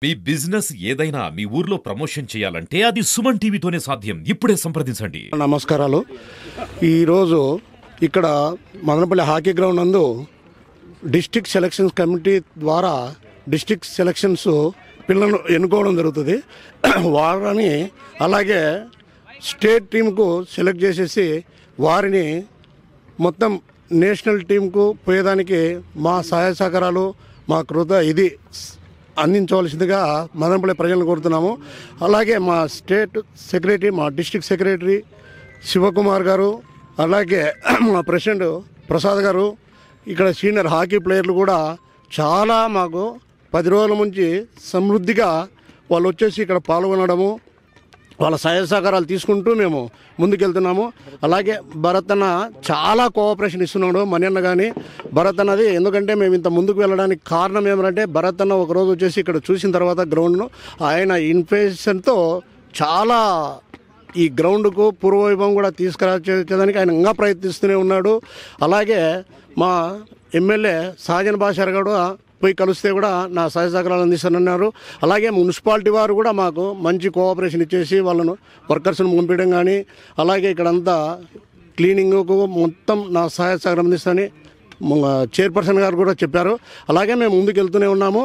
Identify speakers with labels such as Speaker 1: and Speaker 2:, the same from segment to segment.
Speaker 1: మీ business ఏదైనా మీ ఊర్లో promotion చేయాలంటే అది సుమన్ టీవీతోనే సాధ్యం. ఇప్పుడే సంప్రదించండి.
Speaker 2: నమస్కారాలు. ఈరోజు ఇక్కడ మదనపల్లి హాకీ గ్రౌండ్ నందు డిస్ట్రిక్ట్ సెలక్షన్స్ కమిటీ ద్వారా డిస్ట్రిక్ట్ సెలక్షన్స్ పిల్లలను ఎన్నుకోవడం జరుగుతుంది. వారిని అలాగే స్టేట్ టీంకు సెలెక్ట్ చేసేసి వారిని మొత్తం నేషనల్ టీంకు పోయేదానికి మా సహాయ సహకారాలు మా ఇది అందించవలసిందిగా మదనపల్లి ప్రజలను కోరుతున్నాము. అలాగే మా స్టేట్ సెక్రటరీ, మా డిస్ట్రిక్ట్ సెక్రటరీ శివకుమార్ గారు, అలాగే మా ప్రెసిడెంట్ ప్రసాద్ గారు, ఇక్కడ సీనియర్ హాకీ ప్లేయర్లు కూడా చాలా మాకు 10 రోజుల నుంచి సమృద్ధిగా వాళ్ళు వచ్చేసి ఇక్కడ పాల్గొనడము, వాళ్ళ సహాయ సహకారాలు తీసుకుంటూ మేము ముందుకెళ్తున్నాము. అలాగే భరత్ అన్న చాలా కోఆపరేషన్ ఇస్తున్నాడు, మణి కానీ భరత్ అన్నది. ఎందుకంటే మేము ఇంత ముందుకు వెళ్ళడానికి కారణం ఏమంటే భరత్ అన్న ఒకరోజు వచ్చేసి ఇక్కడ చూసిన తర్వాత గ్రౌండ్ను ఆయన ఇన్ఫెక్షన్తో చాలా ఈ గ్రౌండ్కు పూర్వవైభవం కూడా తీసుకురాచేదానికి ఆయన ఇంకా ప్రయత్నిస్తూనే ఉన్నాడు. అలాగే మా ఎమ్మెల్యే సహజన్ భాషార్ కూడా పోయి కలిస్తే కూడా నా సహాయ సహకారాలు అందిస్తానన్నారు. అలాగే మున్సిపాలిటీ వారు కూడా మాకు మంచి కోఆపరేషన్ ఇచ్చేసి వాళ్ళను వర్కర్స్ను పంపించడం కానీ, అలాగే ఇక్కడంతా క్లీనింగ్కు మొత్తం నా సహాయ సహకారం అందిస్తానని చైర్పర్సన్ గారు కూడా చెప్పారు. అలాగే మేము ముందుకు వెళ్తూనే ఉన్నాము.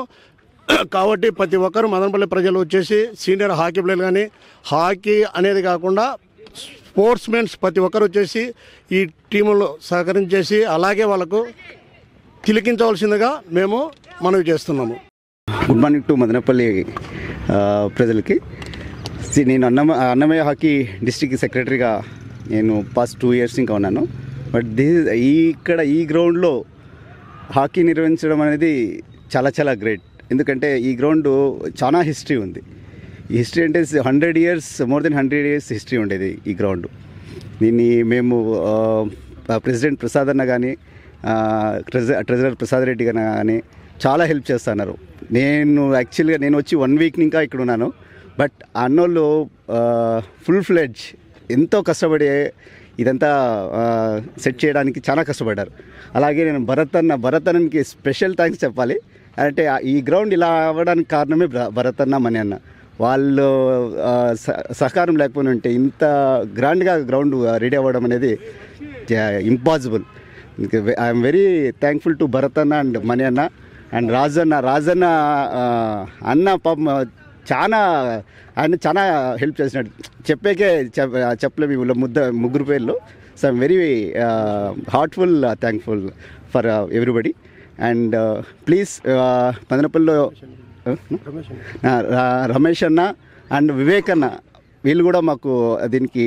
Speaker 2: కాబట్టి ప్రతి ఒక్కరు మదనపల్లి ప్రజలు వచ్చేసి సీనియర్ హాకీ ప్లేయర్లు కానీ, హాకీ అనేది కాకుండా స్పోర్ట్స్ మెన్స్ ప్రతి ఒక్కరు వచ్చేసి ఈ టీములో సహకరించేసి అలాగే వాళ్ళకు తిలకించవలసిందిగా మేము మనవి చేస్తున్నాము.
Speaker 3: గుడ్ మార్నింగ్ టు మదనపల్లి ప్రజలకి. నేను అన్నమయ్య హాకీ డిస్ట్రిక్ట్ సెక్రటరీగా నేను పాస్ట్ 2 years ఇంకా ఉన్నాను. బట్ ఇక్కడ ఈ గ్రౌండ్లో హాకీ నిర్వహించడం అనేది చాలా చాలా గ్రేట్. ఎందుకంటే ఈ గ్రౌండ్ చాలా హిస్టరీ ఉంది. ఈ హిస్టరీ అంటే 100 years, more than 100 years history ఉండేది ఈ గ్రౌండ్. దీన్ని మేము ప్రెసిడెంట్ ప్రసాద్ అన్న కానీ, ట్రెజరర్ ప్రసాద్ రెడ్డి కానీ చాలా హెల్ప్ చేస్తున్నారు. యాక్చువల్గా నేను వచ్చి 1 week ఇంకా ఇక్కడ ఉన్నాను. బట్ అన్నోళ్ళు ఫుల్ ఫ్లెడ్జ్ ఎంతో కష్టపడి ఇదంతా సెట్ చేయడానికి చాలా కష్టపడ్డారు. అలాగే నేను భరత్ అన్నకి స్పెషల్ థ్యాంక్స్ చెప్పాలి. అంటే ఈ గ్రౌండ్ ఇలా అవ్వడానికి కారణమే భరత్ అన్న, మణి అన్న. వాళ్ళు సహకారం లేకపోయినా ఉంటే ఇంత గ్రాండ్గా గ్రౌండ్ రెడీ అవ్వడం అనేది impossible. I'm very thankful to Bharat అన్న అండ్ మణి అన్న అండ్ రాజన్న అన్న. పాపం ఆయన చాలా హెల్ప్ చేసినాడు. చెప్పలేము వీళ్ళ ముగ్గురు పేర్లు. So I'm very heartful thankful for everybody. And please మదనపల్లిలో రమేష్ అన్న అండ్ వివేక్ అన్న వీళ్ళు కూడా మాకు దీనికి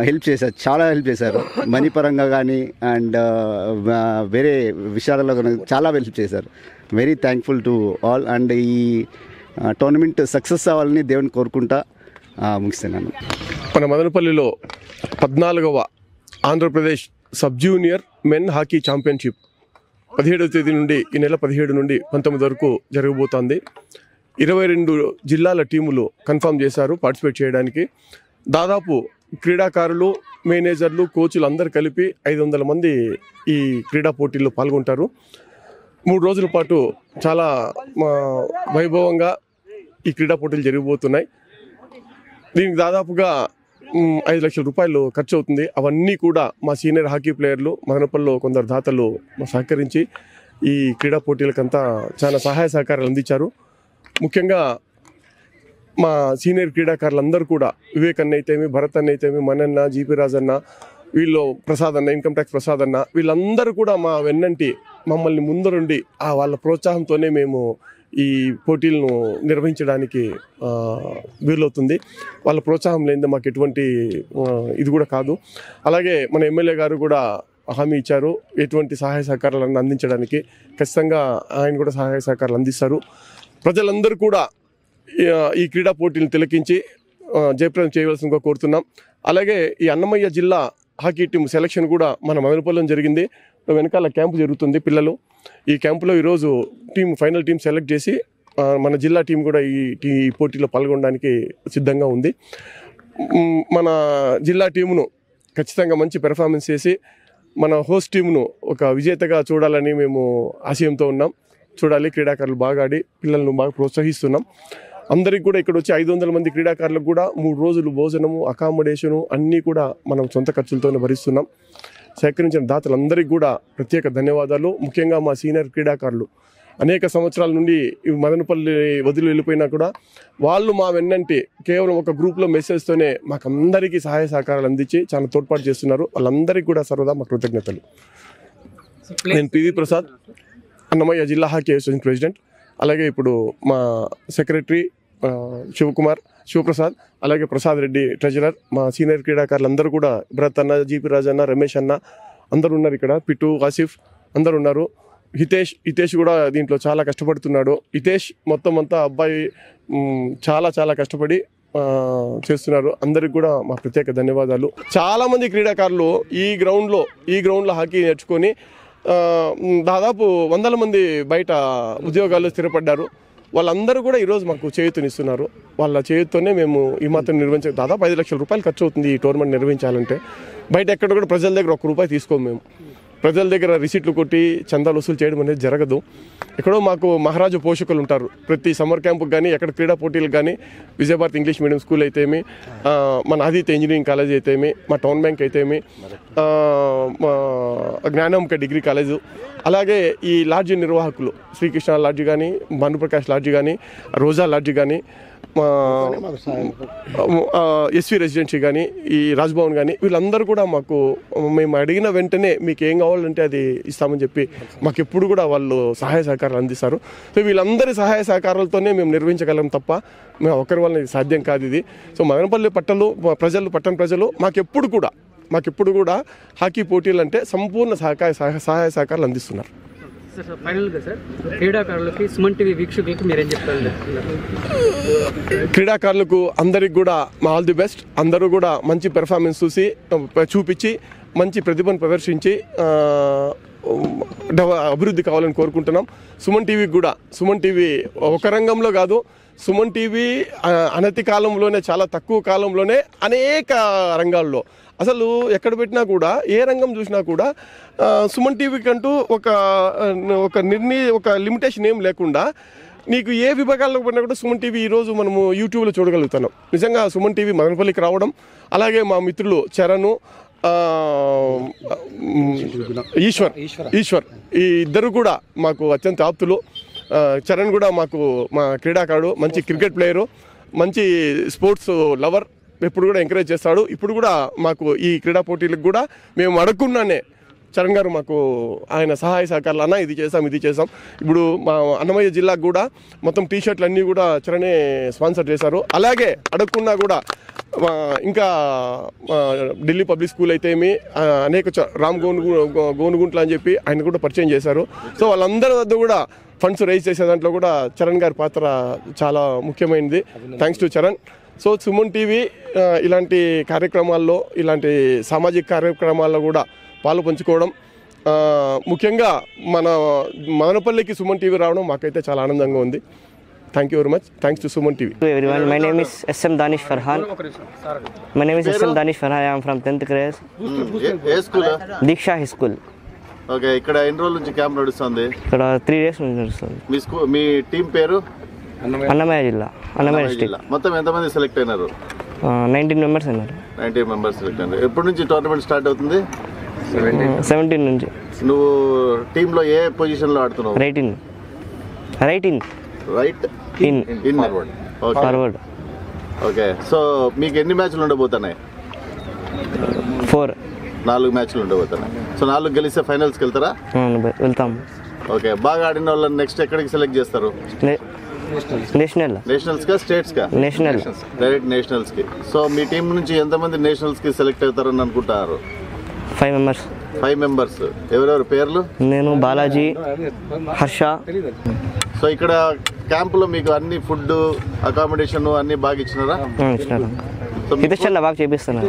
Speaker 3: హెల్ప్ చేశారు, చాలా హెల్ప్ చేశారు. మనీ పరంగా కానీ అండ్ వేరే విషయాలలో కానీ చాలా హెల్ప్ చేశారు. Very thankful to all. And ఈ టోర్నమెంట్ సక్సెస్ అవ్వాలని దేవుని కోరుకుంటా ముగిస్తున్నాను.
Speaker 4: మన మదనపల్లిలో 14వ Andhra Pradesh sub junior men hockey championship 17వ తేదీ నుండి ఈ నెల 17 నుండి 19 వరకు జరగబోతోంది. 22 జిల్లాల టీములు కన్ఫర్మ్ చేశారు పార్టిసిపేట్ చేయడానికి. దాదాపు క్రీడాకారులు, మేనేజర్లు, కోచ్లు అందరు కలిపి 500 మంది ఈ క్రీడా పోటీల్లో పాల్గొంటారు. 3 రోజుల పాటు చాలా వైభవంగా ఈ క్రీడా పోటీలు జరిగిపోతున్నాయి. దీనికి దాదాపుగా 5 లక్షల రూపాయలు ఖర్చు అవుతుంది. అవన్నీ కూడా మా సీనియర్ హాకీ ప్లేయర్లు, మదనపల్లిలో కొందరు దాతలు సహకరించి ఈ క్రీడా పోటీలకంతా చాలా సహాయ సహకారాలు అందించారు. ముఖ్యంగా మా సీనియర్ క్రీడాకారులందరూ కూడా వివేక్ అన్న అయితేమి, భరత్ అన్న అయితేమి, మనన్న, జీపీ రాజన్న, వీళ్ళు ప్రసాద్ అన్న, ఇన్కమ్ ట్యాక్స్ ప్రసాద్ అన్న, వీళ్ళందరూ కూడా మా వెన్నంటి మమ్మల్ని ముందరుండి వాళ్ళ ప్రోత్సాహంతోనే మేము ఈ పోటీలను నిర్వహించడానికి వీలవుతుంది. వాళ్ళ ప్రోత్సాహం లేనిదే మాకు ఎటువంటి ఇది కూడా కాదు. అలాగే మన ఎమ్మెల్యే గారు కూడా హామీ ఇచ్చారు ఎటువంటి సహాయ సహకారాలను అందించడానికి. ఖచ్చితంగా ఆయన కూడా సహాయ సహకారాలు అందిస్తారు. ప్రజలందరూ కూడా ఈ క్రీడా పోటీలను తిలకించి జయప్రదం చేయవలసిందిగా కోరుతున్నాం. అలాగే ఈ అన్నమయ్య జిల్లా హాకీ టీం సెలక్షన్ కూడా మన మదనపల్లిలో జరిగింది. వెనకాల క్యాంపు జరుగుతుంది పిల్లలు. ఈ క్యాంపులో ఈరోజు ఫైనల్ టీం సెలెక్ట్ చేసి మన జిల్లా టీం కూడా ఈ పోటీలో పాల్గొనడానికి సిద్ధంగా ఉంది. మన జిల్లా టీమును ఖచ్చితంగా మంచి పెర్ఫార్మెన్స్ చేసి మన హోస్ట్ టీమును ఒక విజేతగా చూడాలని మేము ఆశయంతో ఉన్నాం. చూడాలి. క్రీడాకారులు బాగా ఆడి పిల్లలను బాగా ప్రోత్సహిస్తున్నాం. అందరికి కూడా ఇక్కడ వచ్చి 500 మంది క్రీడాకారులకు కూడా 3 రోజులు భోజనము, అకామిడేషను అన్నీ కూడా మనం సొంత ఖర్చులతోనే భరిస్తున్నాం. సేకరించిన దాతలందరికీ కూడా ప్రత్యేక ధన్యవాదాలు. ముఖ్యంగా మా సీనియర్ క్రీడాకారులు అనేక సంవత్సరాల నుండి మదనపల్లి వదిలి వెళ్ళిపోయినా కూడా వాళ్ళు మా వెన్నంటి కేవలం ఒక గ్రూప్లో మెసేజ్తోనే మాకు అందరికీ సహాయ సహకారాలు అందించి చాలా తోడ్పాటు చేస్తున్నారు. వాళ్ళందరికీ కూడా సర్వదా మా కృతజ్ఞతలు. నేను పివి ప్రసాద్, అన్నమయ్య జిల్లా హాకీ అసోసియేషన్ ప్రెసిడెంట్. అలాగే ఇప్పుడు మా సెక్రటరీ శివప్రసాద్, అలాగే ప్రసాద్ రెడ్డి ట్రెజరర్. మా సీనియర్ క్రీడాకారులు అందరూ కూడా భరత్ అన్న, జీపీ రాజు అన్న, రమేష్ అన్న అందరూ ఉన్నారు ఇక్కడ. పిట్టు, ఆసిఫ్ అందరూ ఉన్నారు. హితేష్ కూడా దీంట్లో చాలా కష్టపడుతున్నాడు. హితేష్ మొత్తం అంతా అబ్బాయి చాలా చాలా కష్టపడి చేస్తున్నారు. అందరికి కూడా మా ప్రత్యేక ధన్యవాదాలు. చాలామంది క్రీడాకారులు ఈ గ్రౌండ్లో హాకీ నేర్చుకొని దాదాపు 100 మంది బయట ఉద్యోగాల్లో స్థిరపడ్డారు. వాళ్ళందరూ కూడా ఈరోజు మాకు చేయూతనిస్తున్నారు. వాళ్ళ చేయూతతోనే మేము ఈ మాత్రం దాదాపు 5 లక్షల రూపాయలు ఖర్చు అవుతుంది ఈ టోర్నమెంట్ నిర్వహించాలంటే. బయట ఎక్కడ కూడా ప్రజల దగ్గర ₹1 తీసుకోము. మేము ప్రజల దగ్గర రిసీట్లు కొట్టి చందాలు వసూలు చేయడం అనేది జరగదు. ఎక్కడో మాకు మహారాజు పోషకులు ఉంటారు. ప్రతి సమ్మర్ క్యాంపుకి కానీ, ఎక్కడ క్రీడా పోటీలకు కానీ, విజయభారత్ ఇంగ్లీష్ మీడియం స్కూల్ అయితేమి, మన ఆదిత్య ఇంజనీరింగ్ కాలేజ్ అయితేమి, మా టౌన్ బ్యాంక్ అయితేమి, మా జ్ఞానంక డిగ్రీ కాలేజు, అలాగే ఈ లాడ్జి నిర్వాహకులు శ్రీకృష్ణ లాడ్జి కానీ, భానుప్రకాష్ లాడ్జి కానీ, రోజా లాడ్జి కానీ, ఎస్వి రెసిడెన్సీ కానీ, ఈ రాజ్భవన్ కానీ, వీళ్ళందరూ కూడా మాకు మేము అడిగిన వెంటనే మీకు ఏం కావాలంటే అది ఇస్తామని చెప్పి మాకు ఎప్పుడు కూడా వాళ్ళు సహాయ సహకారాలు అందిస్తారు. సో వీళ్ళందరి సహాయ సహకారాలతోనే మేము నిర్వహించగలం తప్ప మేము ఒకరి వల్ల ఇది సాధ్యం కాదు ఇది. సో మదనపల్లి పట్టణ ప్రజలు మాకెప్పుడు కూడా హాకీ పోటీలు అంటే సంపూర్ణ సహాయ సహకారాలు అందిస్తున్నారు.
Speaker 5: సార్ ఫైనల్గా సార్ క్రీడాకారులకి సుమన్ టీవీ వీక్షకులకి మీరేం చెప్తారు?
Speaker 4: క్రీడాకారులకు అందరికి కూడా మా ఆల్ ది బెస్ట్. అందరూ కూడా మంచి పెర్ఫార్మెన్స్ చూపించి మంచి ప్రతిభను ప్రదర్శించి అభివృద్ధి కావాలని కోరుకుంటున్నాం. సుమన్ టీవీ ఒక రంగంలో కాదు, సుమన్ టీవీ అనతి కాలంలోనే, చాలా తక్కువ కాలంలోనే అనేక రంగాల్లో అసలు ఎక్కడ పెట్టినా కూడా, ఏ రంగం చూసినా కూడా సుమన్ టీవీకి అంటూ ఒక లిమిటేషన్ ఏం లేకుండా నీకు ఏ విభాగాల్లో పడినా కూడా సుమన్ టీవీ ఈరోజు మనము యూట్యూబ్లో చూడగలుగుతున్నాం. నిజంగా సుమన్ టీవీ మదనపల్లికి రావడం, అలాగే మా మిత్రులు చరణ్, ఈశ్వర్ ఈ ఇద్దరు కూడా మాకు అత్యంత ఆప్తులు. చరణ్ కూడా మా క్రీడాకారుడు, మంచి క్రికెట్ ప్లేయరు, మంచి స్పోర్ట్స్ లవర్, ఎప్పుడు కూడా ఎంకరేజ్ చేస్తాడు. ఇప్పుడు కూడా మాకు ఈ క్రీడా పోటీలకు కూడా మేము అడగకుండానే చరణ్ గారు మాకు ఆయన సహాయ సహకారాలు, అన్న ఇది చేసాం. ఇప్పుడు మా అన్నమయ్య జిల్లాకు కూడా మొత్తం టీషర్ట్లు అన్నీ కూడా చరణే స్పాన్సర్ చేశారు. అలాగే అడగకుండా కూడా ఇంకా ఢిల్లీ పబ్లిక్ స్కూల్ అయితే అనేక రామ్ గోనుగుంట్ల అని చెప్పి ఆయన కూడా పరిచయం చేశారు. సో వాళ్ళందరి వద్ద కూడా ఫండ్స్ రైజ్ చేసే దాంట్లో కూడా చరణ్ గారి పాత్ర చాలా ముఖ్యమైనది. Thanks to Charan. So Suman TV ఇలాంటి కార్యక్రమాల్లో, ఇలాంటి సామాజిక కార్యక్రమాల్లో కూడా పాలు పంచుకోవడం, ముఖ్యంగా మన మదనపల్లికి సుమన్ టీవీ రావడం మాకైతే చాలా ఆనందంగా ఉంది. Thank you very much. Thanks to Suman TV.
Speaker 6: Hello everyone, my name is SM Danish Farhan. I am from 10th class.
Speaker 7: A school?
Speaker 6: Diksha High School.
Speaker 7: Okay, ఇక్కడ ఎన్ని రోజుల నుంచి క్యాంప్ నడుస్తుంది?
Speaker 6: ఇక్కడ 3 days నుంచి నడుస్తుంది.
Speaker 7: మీ టీం పేరు?
Speaker 6: అన్నమయ్య జిల్లా, అన్నమయ్య డిస్ట్రిక్ట్.
Speaker 7: మొత్తం ఎంతమంది సెలెక్ట్ అయినారు?
Speaker 6: 19 members అయినారు.
Speaker 7: 19 మెంబర్స్ సెలెక్ట్ అయినారు. ఎప్పటి నుంచి టోర్నమెంట్ స్టార్ట్ అవుతుంది?
Speaker 6: 17 నుంచి.
Speaker 7: నువ్వు టీంలో ఏ పొజిషన్లో ఆడుతున్నావు?
Speaker 6: Right in. Forward.
Speaker 7: Okay, so మీకు ఎన్ని మ్యాచ్లు ఉండబోతున్నాయి? 4 మ్యాచ్లు ఉండబోతున్నాయి. సో 4 గెలిస్తే ఫైనల్స్కి వెళ్తారా?
Speaker 6: వెళ్తాం.
Speaker 7: ఓకే, బాగా ఆడిన వాళ్ళని నెక్స్ట్ ఎక్కడికి సెలెక్ట్ చేస్తారు? నేషనల్స్ కా, స్టేట్స్ కా? డైరెక్ట్ నేషనల్స్ కి. సో మీ టీం నుంచి ఎంతమంది నేషనల్స్ కి సెలెక్ట్ అవుతారని అనుకుంటున్నారు?
Speaker 6: 5 members.
Speaker 7: ఎవరెవరు పేర్లు?
Speaker 6: నేను, బాలాజీ, హర్ష.
Speaker 7: సో ఇక్కడ క్యాంపులో మీకు అన్ని ఫుడ్, అకామిడేషన్ అన్ని బాగా ఇచ్చినారా?
Speaker 6: ఇచ్చినారు. హితేష్ బాగా చేపిస్తున్నారు.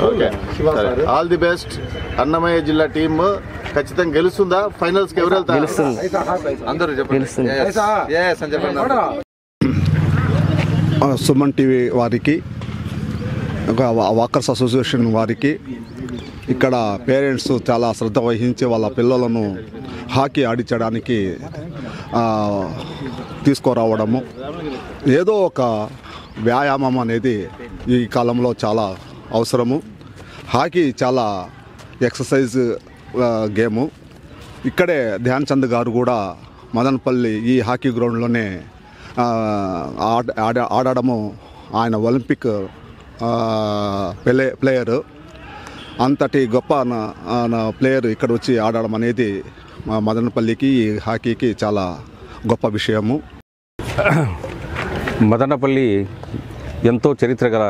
Speaker 7: Okay, all the best. Annamayya జిల్లా టీమ్ ఖచ్చితంగా గెలుస్తుందా? ఫైనల్స్ కి ఎవరు వెళ్తారు?
Speaker 8: సుమన్ టీవీ వారికి, వాకర్స్ అసోసియేషన్ వారికి ఇక్కడ పేరెంట్స్ చాలా శ్రద్ధ వహించి వాళ్ళ పిల్లలను హాకీ ఆడించడానికి తీసుకురావడము, ఏదో ఒక వ్యాయామం అనేది ఈ కాలంలో చాలా అవసరము. హాకీ చాలా ఎక్సర్సైజ్ గేము. ఇక్కడే ధ్యాన్ చంద్ గారు కూడా మదనపల్లి ఈ హాకీ గ్రౌండ్లోనే ఆడడము, ఆయన ఒలింపిక్ ప్లేయరు, అంతటి గొప్ప ప్లేయర్ ఇక్కడ వచ్చి ఆడడం అనేది మా మదనపల్లికి హాకీకి చాలా గొప్ప విషయము.
Speaker 9: మదనపల్లి ఎంతో చరిత్ర గల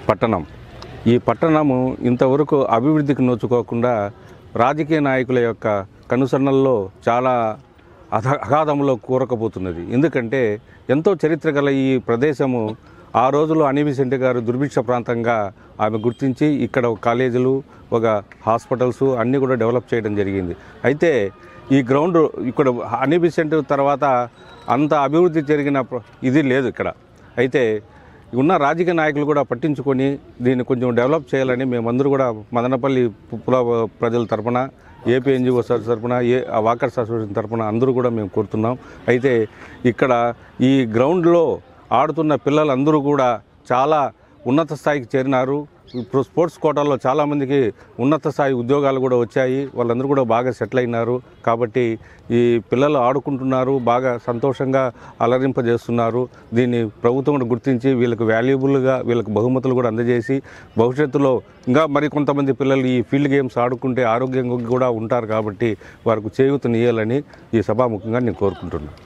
Speaker 9: పట్టణం. ఈ పట్టణము ఇంతవరకు అభివృద్ధికి నోచుకోకుండా రాజకీయ నాయకుల యొక్క కనుసన్నల్లో చాలా అగాధంలో కూరకపోతున్నది. ఎందుకంటే ఎంతో చరిత్ర గల ఈ ప్రదేశము ఆ రోజులో అనీ బెసెంట్ గారు దుర్భిక్ష ప్రాంతంగా ఆమె గుర్తించి ఇక్కడ కాలేజీలు, ఒక హాస్పిటల్స్ అన్నీ కూడా డెవలప్ చేయడం జరిగింది. అయితే ఈ గ్రౌండ్ ఇక్కడ అనీ బెసెంట్ తర్వాత అంత అభివృద్ధి జరిగిన ఇది లేదు ఇక్కడ. అయితే ఉన్న రాజకీయ నాయకులు కూడా పట్టించుకొని దీన్ని కొంచెం డెవలప్ చేయాలని మేమందరూ కూడా మదనపల్లి ప్రజల తరపున, ఏపీ ఎన్జిఓ తరపున, వాకర్స్ అసోసియేషన్ తరపున అందరూ కూడా మేము కోరుతున్నాం. అయితే ఇక్కడ ఈ గ్రౌండ్లో ఆడుతున్న పిల్లలందరూ కూడా చాలా ఉన్నత స్థాయికి చేరినారు. ఇప్పుడు స్పోర్ట్స్ కోటాలో చాలామందికి ఉన్నత స్థాయి ఉద్యోగాలు కూడా వచ్చాయి. వాళ్ళందరూ కూడా బాగా సెటిల్ అయినారు. కాబట్టి ఈ పిల్లలు ఆడుకుంటున్నారు, బాగా సంతోషంగా అలరింపజేస్తున్నారు. దీన్ని ప్రభుత్వం కూడా గుర్తించి వీళ్ళకి వాల్యుబుల్గా వీళ్ళకి బహుమతులు కూడా అందజేసి భవిష్యత్తులో ఇంకా మరి కొంతమంది పిల్లలు ఈ ఫీల్డ్ గేమ్స్ ఆడుకుంటే ఆరోగ్యంగా కూడా ఉంటారు. కాబట్టి వారికి చేయూతనియ్యాలని ఈ సభాముఖంగా నేను కోరుకుంటున్నాను.